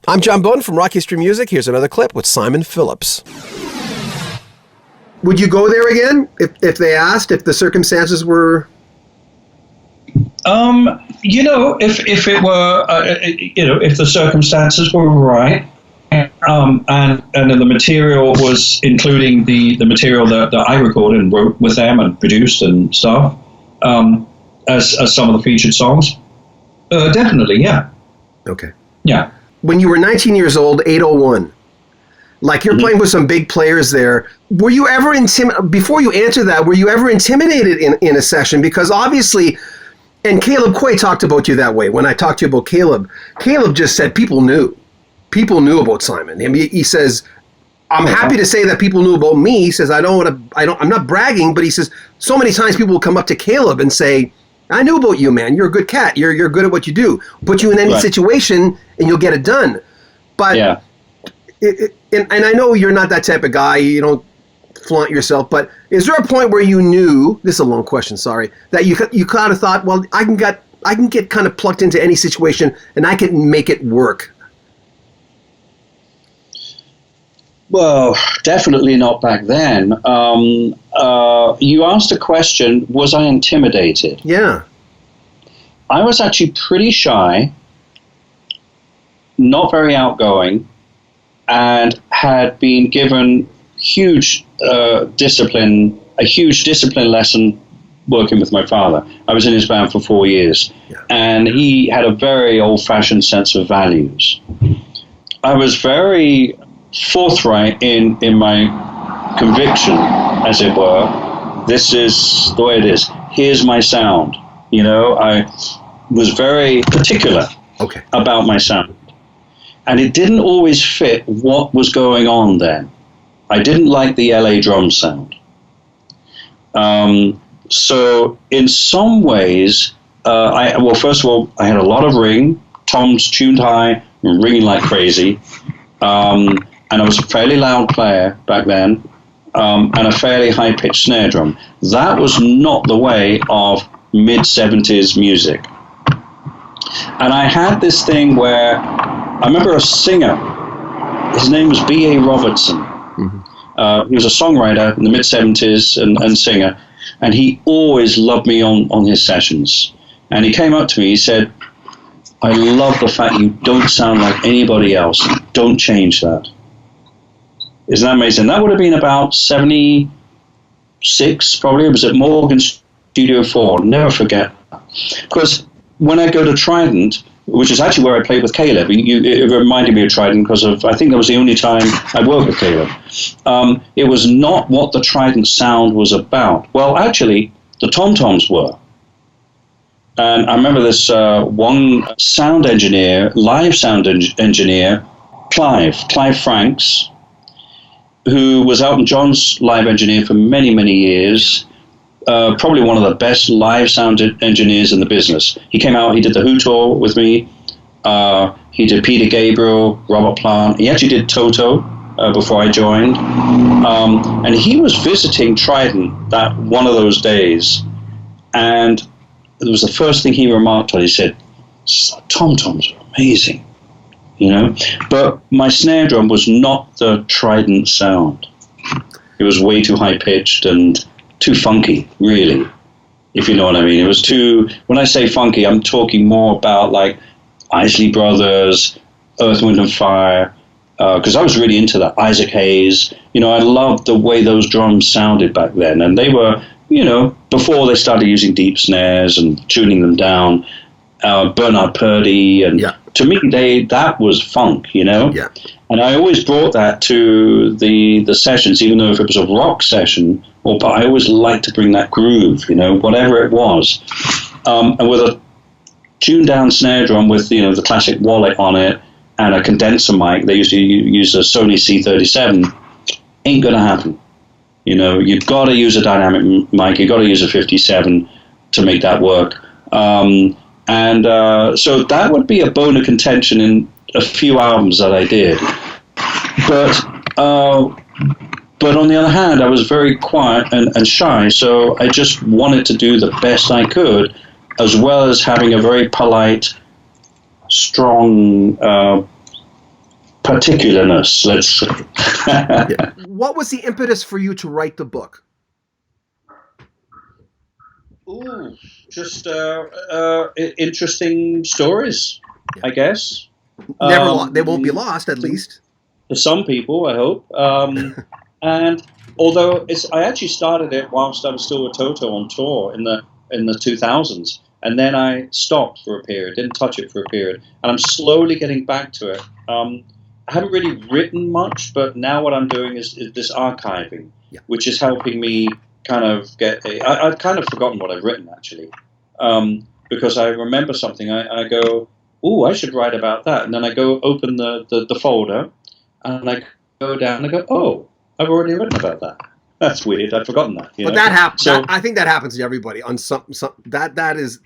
I'm John Beaudin from Rock History Music. Here's another clip with Simon Phillips. Would you go there again if they asked, if the circumstances were? If it were, if the circumstances were right, and then the material was including the material that I recorded and wrote with them and produced and stuff, as some of the featured songs, definitely, yeah. Okay. Yeah. When you were 19 years old, 801, like you're playing with some big players there, were you ever before you answer that, were you ever intimidated in a session? Because obviously, and Caleb Quay talked about you that way. When I talked to you about Caleb just said people knew about Simon. I mean, he says, I'm happy to say that people knew about me. He says, I'm not bragging, but he says, so many times people will come up to Caleb and say, I knew about you, man. You're a good cat. You're good at what you do. Put you in any situation and you'll get it done. But, and I know you're not that type of guy. You don't flaunt yourself. But is there a point where you knew, this is a long question, sorry, that you kind of thought, well, I can get kind of plucked into any situation and I can make it work? Well, definitely not back then. You asked a question, was I intimidated? Yeah. I was actually pretty shy, not very outgoing, and had been given a huge discipline lesson working with my father. I was in his band for 4 years, and he had a very old-fashioned sense of values. I was very forthright in my conviction, as it were. This is the way it is. Here's my sound. I was very particular about my sound. And it didn't always fit what was going on then. I didn't like the LA drum sound. So in some ways, first of all, I had a lot of ring. Toms tuned high and ringing like crazy. And I was a fairly loud player back then, and a fairly high-pitched snare drum. That was not the way of mid-70s music. And I had this thing where I remember a singer, his name was B.A. Robertson. He was a songwriter in the mid-70s and singer, and he always loved me on his sessions. And he came up to me, he said, I love the fact you don't sound like anybody else. Don't change that. Isn't that amazing? That would have been about 76, probably. It was at Morgan Studio 4. Never forget. Because when I go to Trident, which is actually where I played with Caleb, it reminded me of Trident because I think that was the only time I worked with Caleb. It was not what the Trident sound was about. Well, actually, the tom-toms were. And I remember this one sound engineer, live sound engineer, Clive Franks, who was Elton John's live engineer for many, many years, probably one of the best live sound engineers in the business. He came out, he did the Who tour with me, he did Peter Gabriel, Robert Plant, he actually did Toto before I joined, and he was visiting Trident that one of those days, and it was the first thing he remarked on. He said, tom-toms are amazing. But my snare drum was not the Trident sound. It was way too high-pitched and too funky, really, if you know what I mean. It was too, when I say funky, I'm talking more about like Isley Brothers, Earth, Wind and Fire, because I was really into that, Isaac Hayes. I loved the way those drums sounded back then, and they were, before they started using deep snares and tuning them down, Bernard Purdie, and to me, that was funk, Yeah. And I always brought that to the sessions, even though if it was a rock session, but I always liked to bring that groove, whatever it was. And with a tuned down snare drum with, the classic wallet on it and a condenser mic, they used to use a Sony C37, ain't going to happen. You've got to use a dynamic mic, you've got to use a 57 to make that work. So that would be a bone of contention in a few albums that I did. But on the other hand, I was very quiet and shy, so I just wanted to do the best I could, as well as having a very polite, strong particularness, let's say. Yeah. What was the impetus for you to write the book? Ooh, just interesting stories, I guess. They won't be lost, at least. For some people, I hope. And although I actually started it whilst I was still with Toto on tour in the 2000s, and then I stopped for a period, didn't touch it for a period, and I'm slowly getting back to it. I haven't really written much, but now what I'm doing is this archiving, which is helping me kind of I've kind of forgotten what I've written, actually, because I remember something. I go, ooh, I should write about that. And then I go open the folder, and I go down and I go, oh, I've already written about that. That's weird. I've forgotten that. But that happens. So, I think that happens to everybody. On some that is,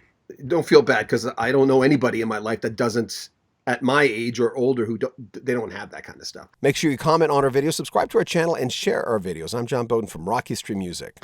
don't feel bad, because I don't know anybody in my life that doesn't, at my age or older, they don't have that kind of stuff. Make sure you comment on our video, subscribe to our channel, and share our videos. I'm John Beaudin from Rock History Music.